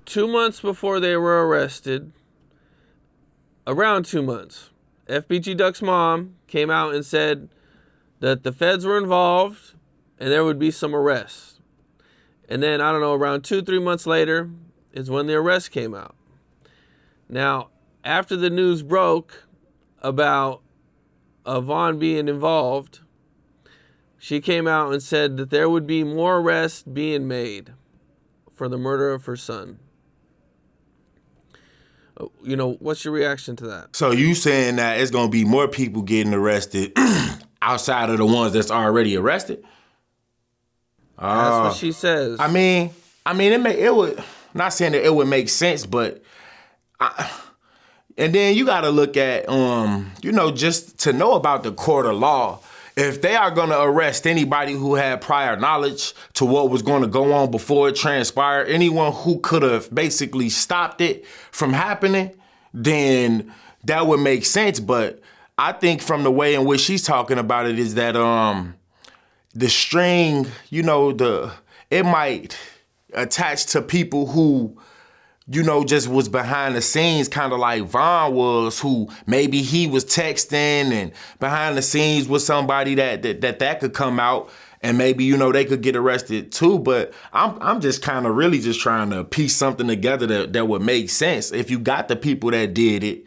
2 months before they were arrested, around 2 months, FBG Duck's mom came out and said that the feds were involved and there would be some arrests. And then, I don't know, around 2-3 months later is when the arrest came out. Now, after the news broke about Vaughn being involved, she came out and said that there would be more arrests being made for the murder of her son. What's your reaction to that? So you saying that it's going to be more people getting arrested outside of the ones that's already arrested? That's what she says. I mean, it would, not saying that it would make sense, but and then you got to look at, just to know about the court of law. If they are going to arrest anybody who had prior knowledge to what was going to go on before it transpired, anyone who could have basically stopped it from happening, then that would make sense. But I think from the way in which she's talking about it is that the string, it might attach to people who, just was behind the scenes, kind of like Vaughn was, who maybe he was texting and behind the scenes with somebody that could come out and maybe, they could get arrested too. But I'm just kind of really just trying to piece something together that would make sense. If you got the people that did it,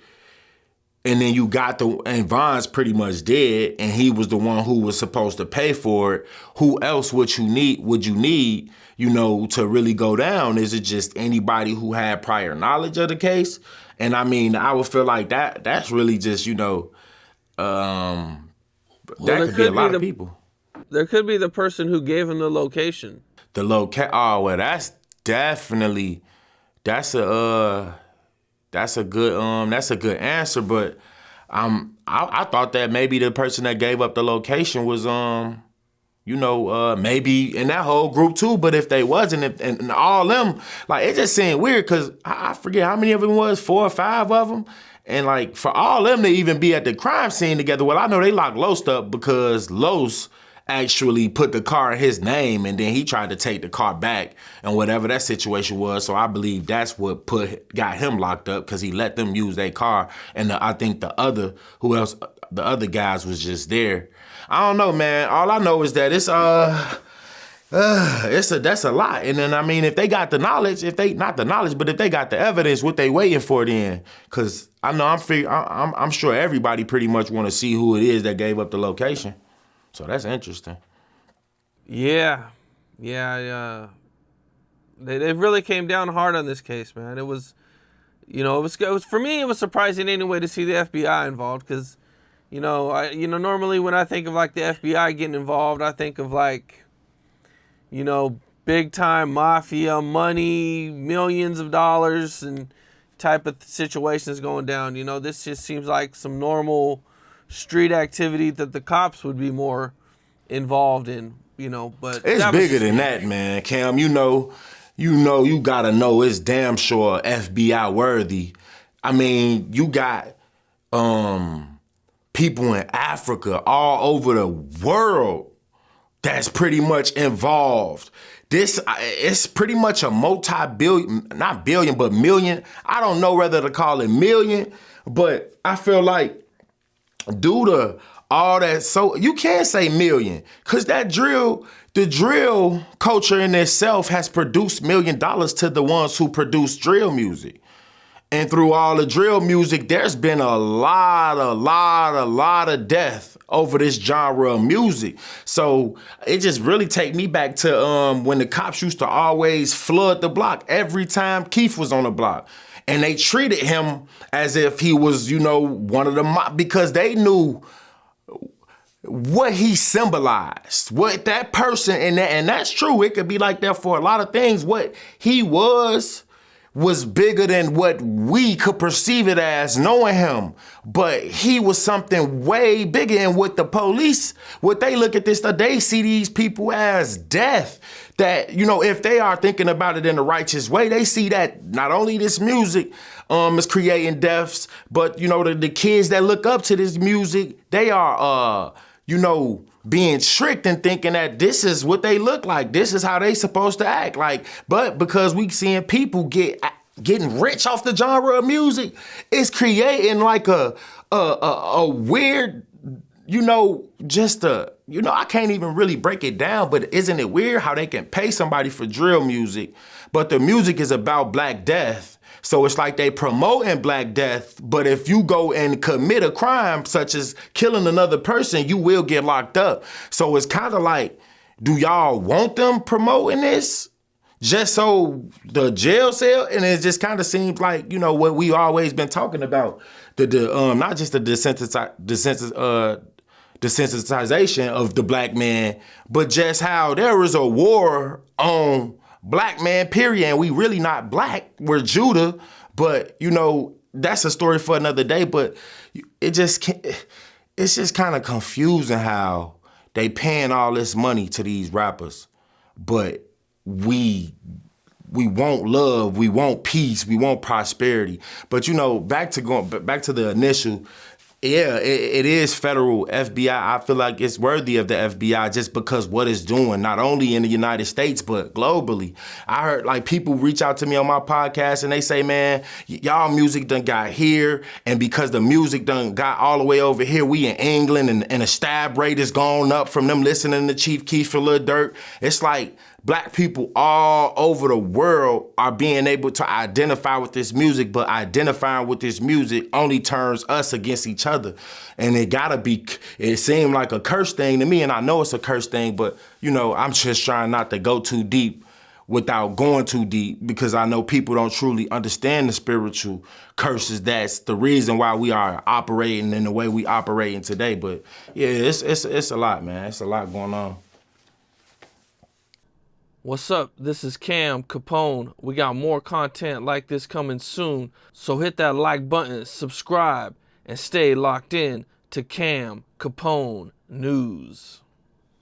and then you got and Vaughn's pretty much dead, and he was the one who was supposed to pay for it, who else would you need, to really go down? Is it just anybody who had prior knowledge of the case? And I mean, I would feel like that's really just, that could be a lot of people. There could be the person who gave him the location. Oh, well, that's a good answer, but I thought that maybe the person that gave up the location was maybe in that whole group too. But if they wasn't, and all them, like, it just seemed weird because I forget how many of them was, 4 or 5 of them. And like for all them to even be at the crime scene together, well, I know they locked Los up because Los actually put the car in his name and then he tried to take the car back and whatever that situation was. So I believe that's what got him locked up, because he let them use their car. And I think the other guys was just there. I don't know, man. All I know is that that's a lot. And then, I mean, if they got the knowledge, if they got the evidence, what they waiting for then? Because I know I'm sure everybody pretty much want to see who it is that gave up the location. So that's interesting. Yeah. They really came down hard on this case, man. It was for me, it was surprising anyway to see the FBI involved, because, normally when I think of like the FBI getting involved, I think of like, big time mafia, money, millions of dollars and type of situations going down. This just seems like some normal street activity that the cops would be more involved in, but it's bigger than that, man. Cam, you gotta know it's damn sure FBI worthy. I mean, you got people in Africa, all over the world, that's pretty much involved. It's pretty much a multi-billion, not billion, but million. I don't know whether to call it million, but I feel like due to all that, so you can't say million, because the drill culture in itself has produced $1 million to the ones who produce drill music. And through all the drill music, there's been a lot of death over this genre of music. So it just really take me back to when the cops used to always flood the block every time Keith was on the block. And they treated him as if he was, one of the because they knew what he symbolized, what that person, and that's true. It could be like that for a lot of things. What he was bigger than what we could perceive it as, knowing him. But he was something way bigger. And with the police, what they look at this, they see these people as death. That, if they are thinking about it in a righteous way, they see that not only this music is creating deaths, but, the kids that look up to this music, they are, being tricked and thinking that this is what they look like. This is how they supposed to act. Like, but because we seeing people getting rich off the genre of music, it's creating like a weird, I can't even really break it down, but isn't it weird how they can pay somebody for drill music, but the music is about Black death? So it's like they promoting Black death, but if you go and commit a crime such as killing another person, you will get locked up. So it's kind of like, do y'all want them promoting this just so the jail cell? And it just kind of seems like, what we always been talking about, not just the desensitization of the Black man, but just how there is a war on Black man, period, and we really not Black, we're Judah, but that's a story for another day. But it's just kind of confusing how they paying all this money to these rappers, but we want love, we want peace, we want prosperity. But back to the initial. Yeah, it is federal FBI. I feel like it's worthy of the FBI just because what it's doing, not only in the United States, but globally. I heard like people reach out to me on my podcast and they say, man, y'all music done got here. And because the music done got all the way over here, we in England and the stab rate has gone up from them listening to Chief Keef for Lil Durk. It's like Black people all over the world are being able to identify with this music, but identifying with this music only turns us against each other. And it seemed like a curse thing to me, and I know it's a curse thing, but I'm just trying not to go too deep without going too deep, because I know people don't truly understand the spiritual curses. That's the reason why we are operating in the way we operating today. But yeah, it's a lot, man. It's a lot going on. What's up? This is Cam Capone. We got more content like this coming soon, so hit that like button, subscribe, and stay locked in to Cam Capone News.